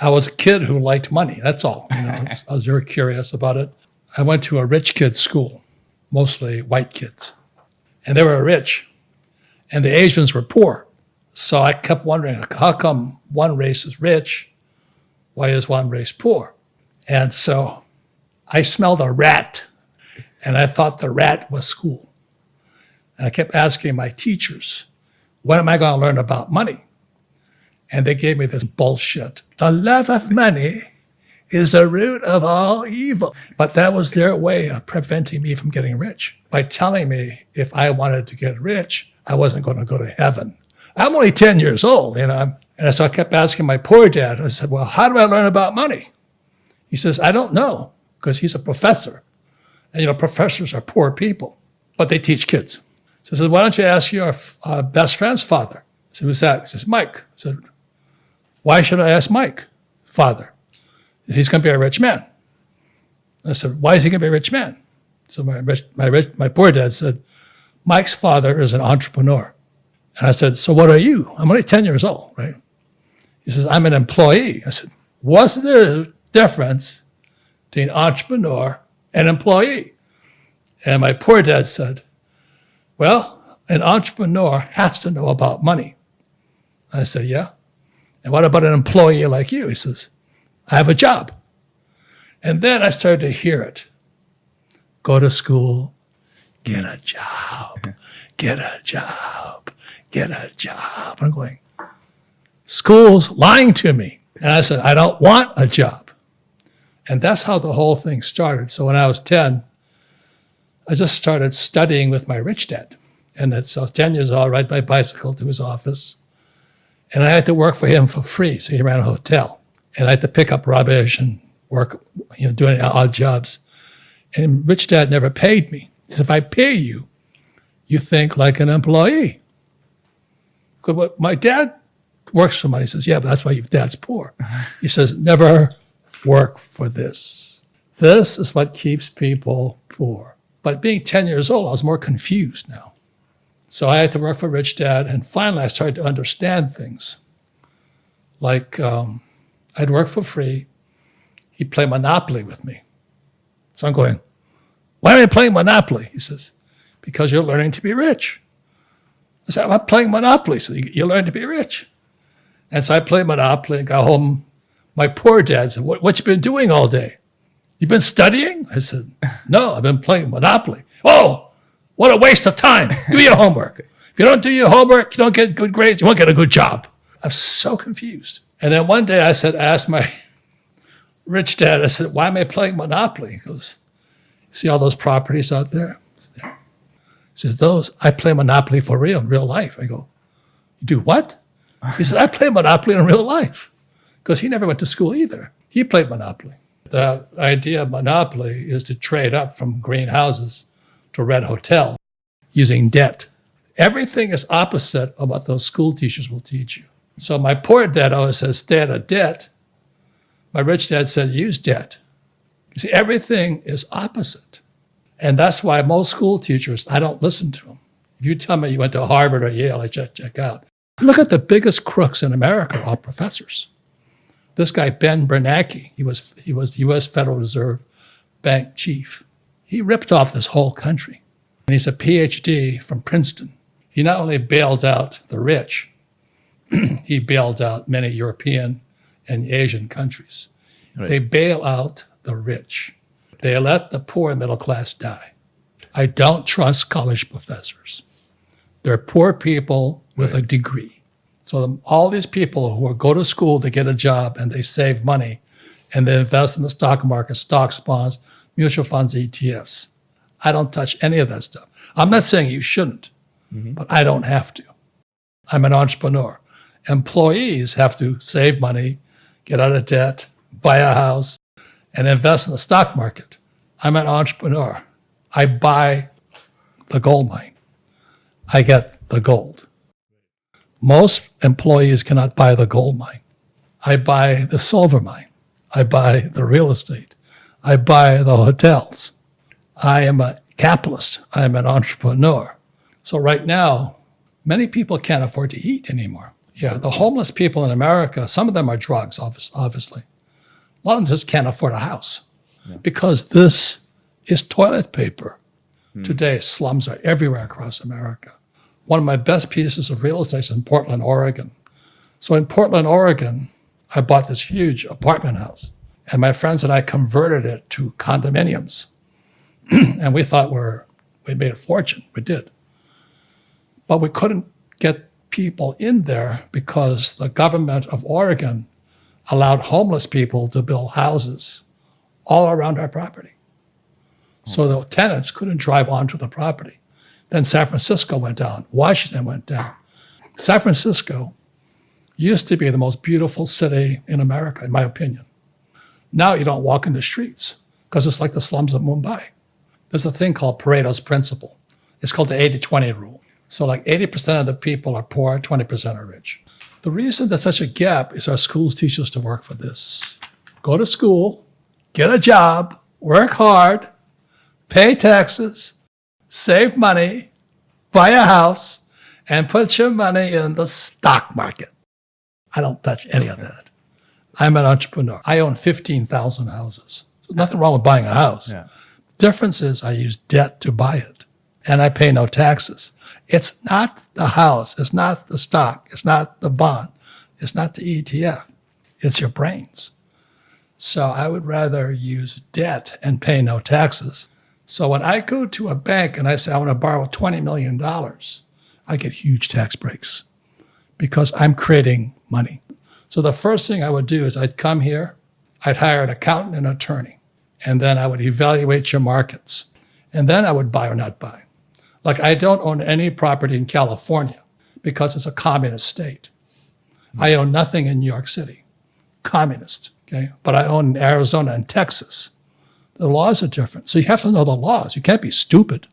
I was a kid who liked money. That's all. I was very curious about it. I went to a rich kid's school, mostly white kids. And they were rich, and the Asians were poor. So I kept wondering, how come one race is rich? Why is one race poor? And so I smelled a rat, and I thought the rat was school. And I kept asking my teachers, when am I going to learn about money? And they gave me this bullshit. The love of money is the root of all evil. But that was their way of preventing me from getting rich, by telling me if I wanted to get rich, I wasn't going to go to heaven. I'm only 10 years old, And so I kept asking my poor dad, I said, well, how do I learn about money? He says, I don't know, because he's a professor. And, professors are poor people, but they teach kids. So I said, why don't you ask your best friend's father? I said, who's that? He says, Mike. I said, why should I ask Mike, father? He's going to be a rich man. I said, why is he going to be a rich man? So my poor dad said, Mike's father is an entrepreneur. And I said, so what are you? I'm only 10 years old, right? He says, I'm an employee. I said, what's the difference between entrepreneur and employee? And my poor dad said, well, an entrepreneur has to know about money. I said, yeah. And what about an employee like you? He says, I have a job. And then I started to hear it. Go to school, get a job, get a job, get a job. I'm going, school's lying to me. And I said, I don't want a job. And that's how the whole thing started. So when I was 10, I just started studying with my rich dad. And so I was 10 years old, ride my bicycle to his office. And I had to work for him for free. So he ran a hotel. And I had to pick up rubbish and work, doing odd jobs. And rich dad never paid me. He said, if I pay you, you think like an employee. But my dad works for money. He says, yeah, but that's why your dad's poor. He says, never work for this. This is what keeps people poor. But being 10 years old, I was more confused now. So I had to work for rich dad. And finally, I started to understand things. Like I'd work for free. He'd play Monopoly with me. So I'm going, why am I playing Monopoly? He says, because you're learning to be rich. I said, I'm playing Monopoly. So you learn to be rich. And so I played Monopoly and got home. My poor dad said, what you been doing all day? You been studying? I said, no, I've been playing Monopoly. Oh, what a waste of time. Do your homework. If you don't do your homework, you don't get good grades, you won't get a good job. I'm so confused. And then one day I asked my rich dad, I said, why am I playing Monopoly? He goes, see all those properties out there? He says, I play Monopoly for real, in real life. I go, you do what? He said, I play Monopoly in real life. Because he never went to school either. He played Monopoly. The idea of Monopoly is to trade up from green houses to red hotel using debt. Everything is opposite of what those school teachers will teach you. So my poor dad always says, stay out of debt. My rich dad said, use debt. You see, everything is opposite. And that's why most school teachers, I don't listen to them. If you tell me you went to Harvard or Yale, I check out. Look at the biggest crooks in America, all professors. This guy, Ben Bernanke, he was U.S. Federal Reserve Bank chief. He ripped off this whole country. And he's a PhD from Princeton. He not only bailed out the rich, he bailed out many European and Asian countries. Right. They bail out the rich. They let the poor and middle class die. I don't trust college professors. They're poor people with a degree. So all these people who go to school to get a job and they save money and they invest in the stock market, stocks, bonds, mutual funds, ETFs. I don't touch any of that stuff. I'm not saying you shouldn't, but I don't have to. I'm an entrepreneur. Employees have to save money, get out of debt, buy a house, and invest in the stock market. I'm an entrepreneur. I buy the gold mine. I get the gold. Most employees cannot buy the gold mine. I buy the silver mine. I buy the real estate. I buy the hotels. I am a capitalist. I'm an entrepreneur. So right now, many people can't afford to eat anymore. Yeah, the homeless people in America, some of them are drugs, obviously. A lot of them just can't afford a house because this is toilet paper. Today, slums are everywhere across America. One of my best pieces of real estate is in Portland, Oregon. So in Portland, Oregon, I bought this huge apartment house, and my friends and I converted it to condominiums. And we thought we made a fortune. We did. But we couldn't get people in there because the government of Oregon allowed homeless people to build houses all around our property. So the tenants couldn't drive onto the property. Then San Francisco went down. Washington went down. San Francisco used to be the most beautiful city in America, in my opinion. Now you don't walk in the streets because it's like the slums of Mumbai. There's a thing called Pareto's principle. It's called the 80-20 rule. So like 80% of the people are poor, 20% are rich. The reason there's such a gap is our schools teach us to work for this. Go to school, get a job, work hard, pay taxes, save money, buy a house, and put your money in the stock market. I don't touch any of that. I'm an entrepreneur. I own 15,000 houses. There's nothing wrong with buying a house. Yeah. Difference is I use debt to buy it, and I pay no taxes. It's not the house. It's not the stock. It's not the bond. It's not the ETF. It's your brains. So I would rather use debt and pay no taxes. So when I go to a bank and I say I want to borrow $20 million, I get huge tax breaks because I'm creating money. So the first thing I would do is I'd come here, I'd hire an accountant and attorney, and then I would evaluate your markets. And then I would buy or not buy. Like I don't own any property in California because it's a communist state. I own nothing in New York City, communist, okay? But I own in Arizona and Texas. The laws are different. So you have to know the laws. You can't be stupid.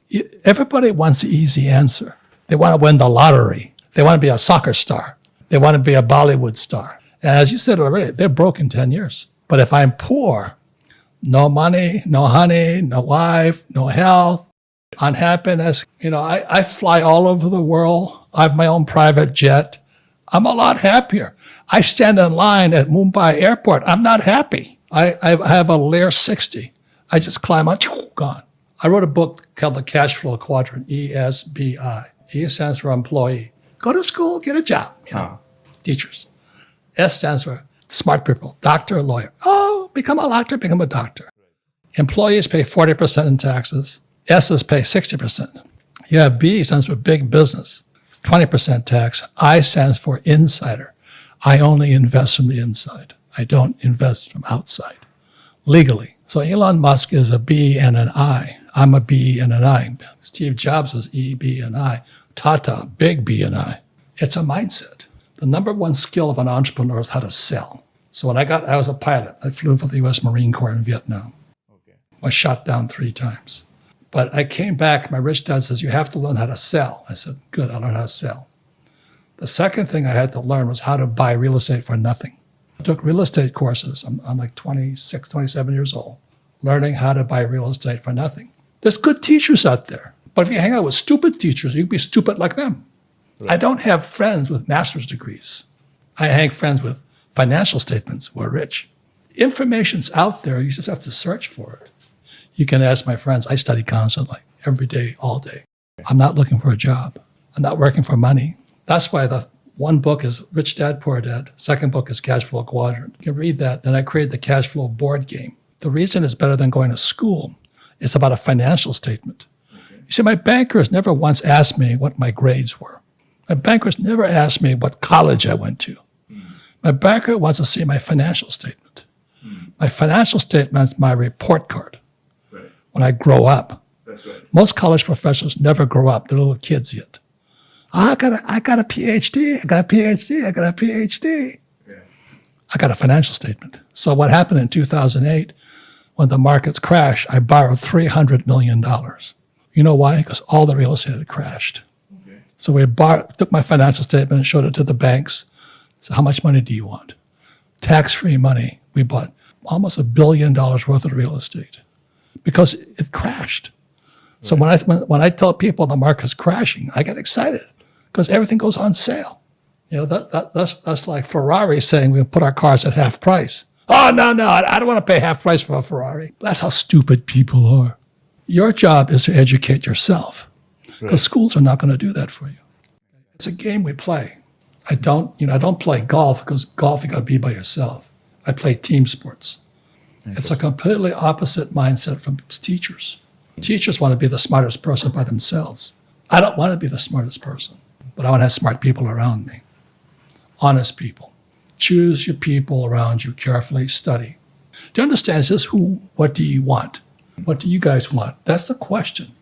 Everybody wants the easy answer. They want to win the lottery. They want to be a soccer star. They want to be a Bollywood star. And as you said already, they're broke in 10 years. But if I'm poor, no money, no honey, no wife, no health, unhappiness. I fly all over the world. I have my own private jet. I'm a lot happier. I stand in line at Mumbai airport. I'm not happy. I have a Lear 60. I just climb on, gone. I wrote a book called The Cash Flow Quadrant, ESBI. E stands for employee. Go to school, get a job, teachers. S stands for smart people, doctor, lawyer. Oh, become a doctor, become a doctor. Employees pay 40% in taxes. S's pay 60%. You have B stands for big business, 20% tax. I stands for insider. I only invest from the inside. I don't invest from outside, legally. So Elon Musk is a B and an I. I'm a B and an I. Steve Jobs was E, B, and I. Tata, big B and I. It's a mindset. The number one skill of an entrepreneur is how to sell. So when I was a pilot. I flew for the U.S. Marine Corps in Vietnam. Okay. I was shot down 3 times. But I came back, my rich dad says, you have to learn how to sell. I said, good, I'll learn how to sell. The second thing I had to learn was how to buy real estate for nothing. I took real estate courses. I'm like 26, 27 years old, learning how to buy real estate for nothing. There's good teachers out there. But if you hang out with stupid teachers, you can be stupid like them. Right. I don't have friends with master's degrees. I hang friends with financial statements who are rich. Information's out there. You just have to search for it. You can ask my friends. I study constantly, every day, all day. I'm not looking for a job. I'm not working for money. That's why the one book is Rich Dad, Poor Dad. Second book is Cash Flow Quadrant. You can read that. Then I created the Cash Flow board game. The reason it's better than going to school, it's about a financial statement. You see, my bankers never once asked me what my grades were. My bankers never asked me what college I went to. My banker wants to see my financial statement. My financial statement is my report card. Right. When I grow up. That's right. Most college professors never grow up. They're little kids yet. I got a PhD. I got a PhD. I got a PhD. Yeah. I got a financial statement. So what happened in 2008, when the markets crashed, I borrowed $300 million. You know why? Because all the real estate had crashed. Okay. So we took my financial statement and showed it to the banks. So how much money do you want? Tax-free money. We bought almost $1 billion worth of real estate because it crashed. Right. So when I tell people the market's crashing, I get excited because everything goes on sale. That's like Ferrari saying we'll put our cars at half price. Oh, no, I don't want to pay half price for a Ferrari. That's how stupid people are. Your job is to educate yourself. The schools are not going to do that for you. It's a game we play. I don't play golf because golf you got to be by yourself. I play team sports. It's a completely opposite mindset from teachers. Teachers want to be the smartest person by themselves. I don't want to be the smartest person, but I want to have smart people around me. Honest people. Choose your people around you carefully, study. Do you understand? It's just what do you want? What do you guys want? That's the question.